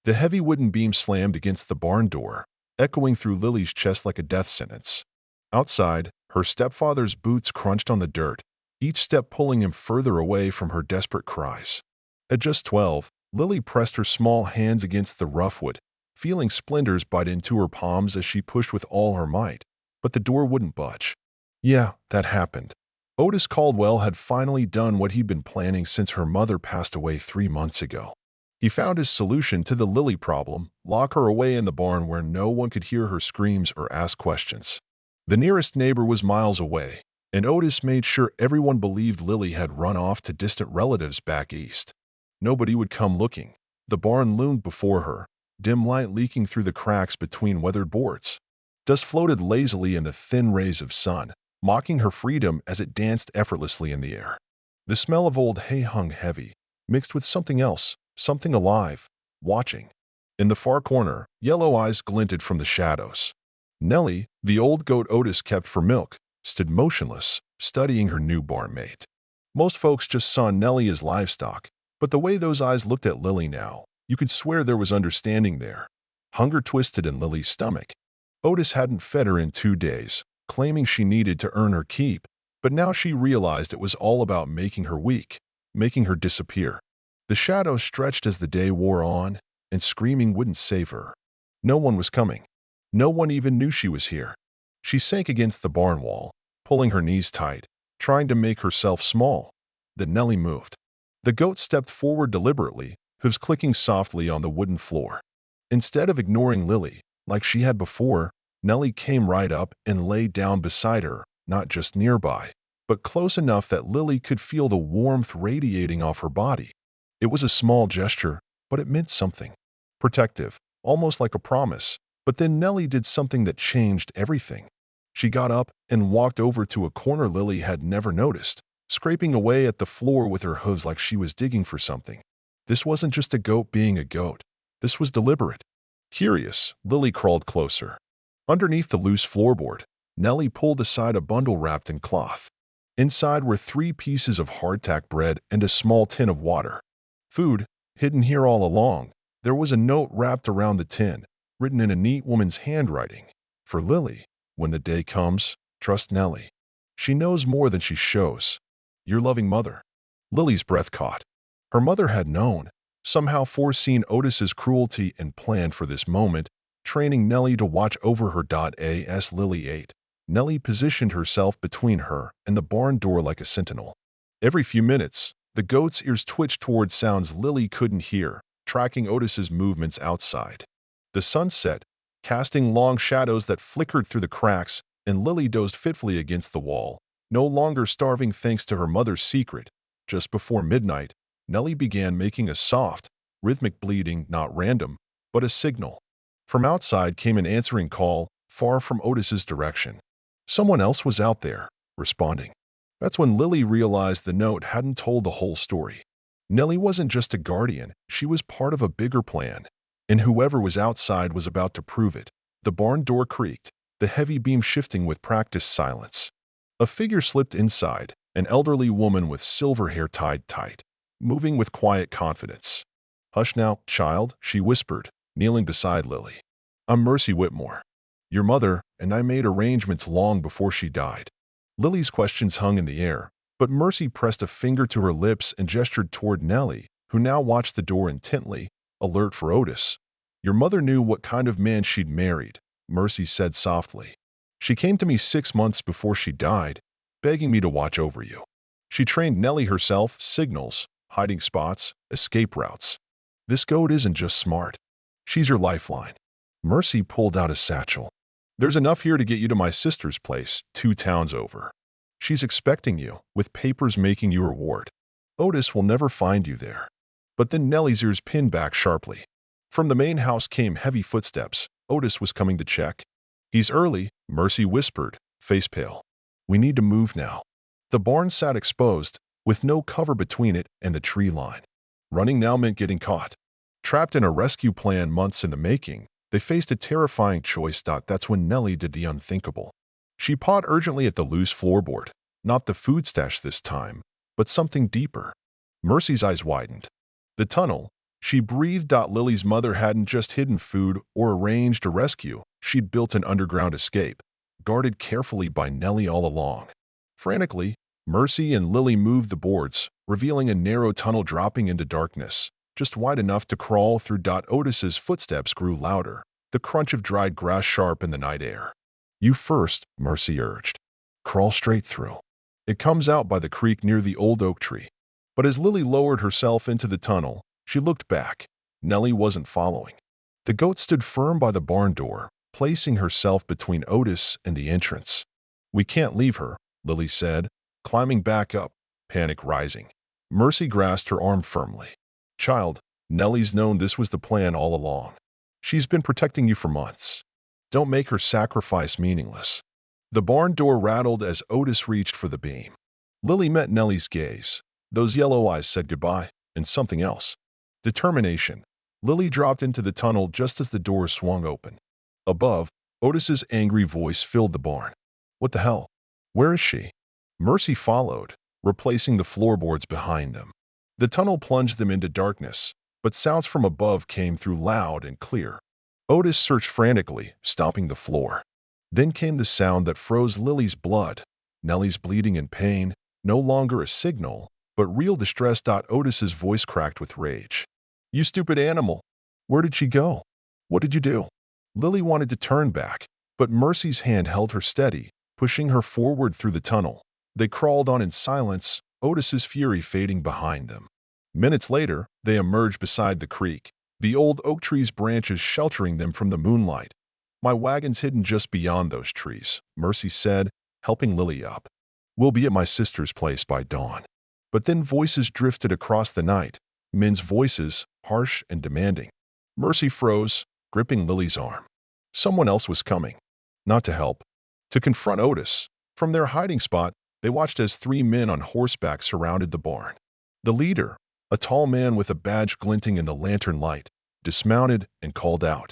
The heavy wooden beam slammed against the barn door, echoing through Lily's chest like a death sentence. Outside, her stepfather's boots crunched on the dirt, each step pulling him further away from her desperate cries. At just 12, Lily pressed her small hands against the rough wood, feeling splinters bite into her palms as she pushed with all her might, but the door wouldn't budge. Yeah, that happened. Otis Caldwell had finally done what he'd been planning since her mother passed away 3 months ago. He found his solution to the Lily problem: lock her away in the barn where no one could hear her screams or ask questions. The nearest neighbor was miles away, and Otis made sure everyone believed Lily had run off to distant relatives back east. Nobody would come looking. The barn loomed before her, dim light leaking through the cracks between weathered boards. Dust floated lazily in the thin rays of sun, mocking her freedom as it danced effortlessly in the air. The smell of old hay hung heavy, mixed with something else, something alive, watching. In the far corner, yellow eyes glinted from the shadows. Nellie, the old goat Otis kept for milk, stood motionless, studying her new barn mate. Most folks just saw Nellie as livestock, but the way those eyes looked at Lily now, you could swear there was understanding there. Hunger twisted in Lily's stomach. Otis hadn't fed her in 2 days, claiming she needed to earn her keep, but now she realized it was all about making her weak, making her disappear. The shadows stretched as the day wore on, and screaming wouldn't save her. No one was coming. No one even knew she was here. She sank against the barn wall, pulling her knees tight, trying to make herself small. Then Nellie moved. The goat stepped forward deliberately, hooves clicking softly on the wooden floor. Instead of ignoring Lily, like she had before, Nellie came right up and lay down beside her, not just nearby, but close enough that Lily could feel the warmth radiating off her body. It was a small gesture, but it meant something. Protective, almost like a promise. But then Nellie did something that changed everything. She got up and walked over to a corner Lily had never noticed, scraping away at the floor with her hooves like she was digging for something. This wasn't just a goat being a goat. This was deliberate. Curious, Lily crawled closer. Underneath the loose floorboard, Nellie pulled aside a bundle wrapped in cloth. Inside were 3 pieces of hardtack bread and a small tin of water. Food, hidden here all along. There was a note wrapped around the tin, written in a neat woman's handwriting. For Lily, when the day comes, trust Nellie. She knows more than she shows. Your loving mother. Lily's breath caught. Her mother had known, somehow foreseen Otis's cruelty and planned for this moment, training Nellie to watch over her. As Lily ate, Nellie positioned herself between her and the barn door like a sentinel. Every few minutes, the goat's ears twitched toward sounds Lily couldn't hear, tracking Otis's movements outside. The sun set, casting long shadows that flickered through the cracks, and Lily dozed fitfully against the wall, no longer starving thanks to her mother's secret. Just before midnight, Nellie began making a soft, rhythmic bleating, not random, but a signal. From outside came an answering call, far from Otis's direction. Someone else was out there, responding. That's when Lily realized the note hadn't told the whole story. Nellie wasn't just a guardian, she was part of a bigger plan. And whoever was outside was about to prove it. The barn door creaked, the heavy beam shifting with practiced silence. A figure slipped inside, an elderly woman with silver hair tied tight, moving with quiet confidence. Hush now, child, she whispered, kneeling beside Lily. I'm Mercy Whitmore. Your mother and I made arrangements long before she died. Lily's questions hung in the air, but Mercy pressed a finger to her lips and gestured toward Nellie, who now watched the door intently, alert for Otis. Your mother knew what kind of man she'd married, Mercy said softly. She came to me 6 months before she died, begging me to watch over you. She trained Nellie herself, signals, hiding spots, escape routes. This goat isn't just smart. She's your lifeline. Mercy pulled out a satchel. There's enough here to get you to my sister's place, 2 towns over. She's expecting you, with papers making you her ward. Otis will never find you there. But then Nellie's ears pinned back sharply. From the main house came heavy footsteps. Otis was coming to check. He's early, Mercy whispered, face pale. We need to move now. The barn sat exposed, with no cover between it and the tree line. Running now meant getting caught. Trapped in a rescue plan months in the making, they faced a terrifying choice. That's when Nellie did the unthinkable. She pawed urgently at the loose floorboard. Not the food stash this time, but something deeper. Mercy's eyes widened. The tunnel, She breathed. Lily's mother hadn't just hidden food or arranged a rescue. She'd built an underground escape, guarded carefully by Nellie all along. Frantically, Mercy and Lily moved the boards, revealing a narrow tunnel dropping into darkness, just wide enough to crawl through. Otis's footsteps grew louder, the crunch of dried grass sharp in the night air. "You first," Mercy urged. "Crawl straight through. It comes out by the creek near the old oak tree." But as Lily lowered herself into the tunnel, she looked back. Nellie wasn't following. The goat stood firm by the barn door, placing herself between Otis and the entrance. "We can't leave her," Lily said, climbing back up, panic rising. Mercy grasped her arm firmly. "Child, Nellie's known this was the plan all along. She's been protecting you for months. Don't make her sacrifice meaningless." The barn door rattled as Otis reached for the beam. Lily met Nellie's gaze. Those yellow eyes said goodbye, and something else. Determination. Lily dropped into the tunnel just as the door swung open. Above, Otis's angry voice filled the barn. "What the hell? Where is she?" Mercy followed, replacing the floorboards behind them. The tunnel plunged them into darkness, but sounds from above came through loud and clear. Otis searched frantically, stomping the floor. Then came the sound that froze Lily's blood. Nellie's bleeding in pain, no longer a signal, but real distress. Otis's voice cracked with rage. "You stupid animal! Where did she go? What did you do?" Lily wanted to turn back, but Mercy's hand held her steady, pushing her forward through the tunnel. They crawled on in silence, Otis's fury fading behind them. Minutes later, they emerged beside the creek, the old oak tree's branches sheltering them from the moonlight. "My wagon's hidden just beyond those trees," Mercy said, helping Lily up. "We'll be at my sister's place by dawn." But then voices drifted across the night, men's voices, harsh and demanding. Mercy froze, gripping Lily's arm. Someone else was coming. Not to help, to confront Otis. From their hiding spot, they watched as 3 men on horseback surrounded the barn. The leader, a tall man with a badge glinting in the lantern light, dismounted and called out,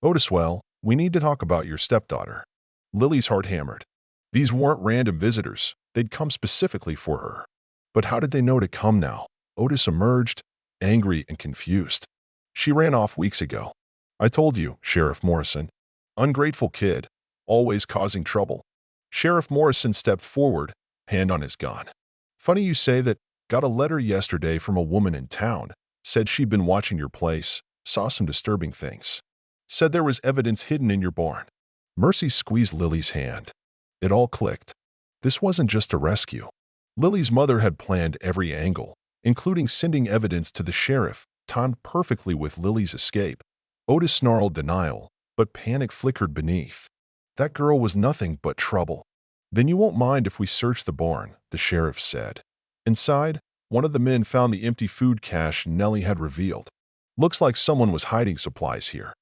"Otis, well, we need to talk about your stepdaughter." Lily's heart hammered. These weren't random visitors. They'd come specifically for her. But how did they know to come now? Otis emerged, angry and confused. "She ran off weeks ago. I told you, Sheriff Morrison. Ungrateful kid, always causing trouble." Sheriff Morrison stepped forward, hand on his gun. "Funny you say that. Got a letter yesterday from a woman in town. Said she'd been watching your place, saw some disturbing things. Said there was evidence hidden in your barn." Mercy squeezed Lily's hand. It all clicked. This wasn't just a rescue. Lily's mother had planned every angle, including sending evidence to the sheriff, timed perfectly with Lily's escape. Otis snarled denial, but panic flickered beneath. That girl was nothing but trouble. "Then you won't mind if we search the barn," the sheriff said. Inside, one of the men found the empty food cache Nellie had revealed. "Looks like someone was hiding supplies here."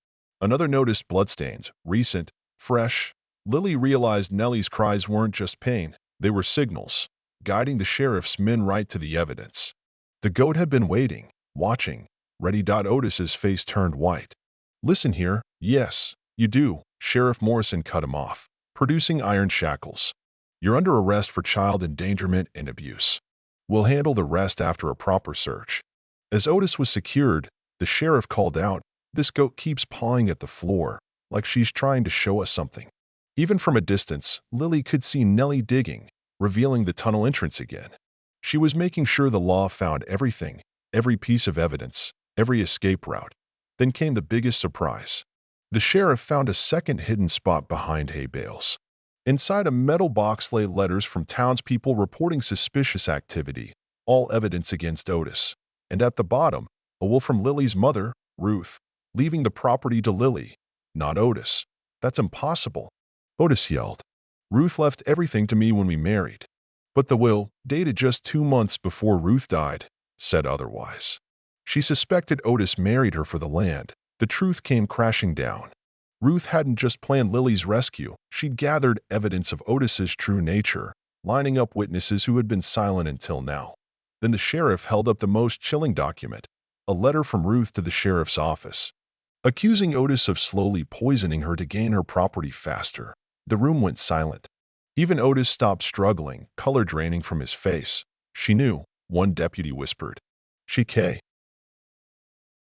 Another noticed bloodstains, recent, fresh. Lily realized Nellie's cries weren't just pain, they were signals, guiding the sheriff's men right to the evidence. The goat had been waiting, watching, ready. Otis's face turned white. "Listen here." "Yes, you do," Sheriff Morrison cut him off, producing iron shackles. "You're under arrest for child endangerment and abuse. We'll handle the rest after a proper search." As Otis was secured, the sheriff called out, "This goat keeps pawing at the floor, like she's trying to show us something." Even from a distance, Lily could see Nellie digging, revealing the tunnel entrance again. She was making sure the law found everything, every piece of evidence, every escape route. Then came the biggest surprise. The sheriff found a second hidden spot behind hay bales. Inside a metal box lay letters from townspeople reporting suspicious activity, all evidence against Otis. And at the bottom, a will from Lily's mother, Ruth, leaving the property to Lily, not Otis. "That's impossible," Otis yelled. "Ruth left everything to me when we married." But the will, dated just 2 months before Ruth died, said otherwise. She suspected Otis married her for the land. The truth came crashing down. Ruth hadn't just planned Lily's rescue, she'd gathered evidence of Otis's true nature, lining up witnesses who had been silent until now. Then the sheriff held up the most chilling document, a letter from Ruth to the sheriff's office, accusing Otis of slowly poisoning her to gain her property faster. The room went silent. Even Otis stopped struggling, color draining from his face. "She knew," one deputy whispered. "She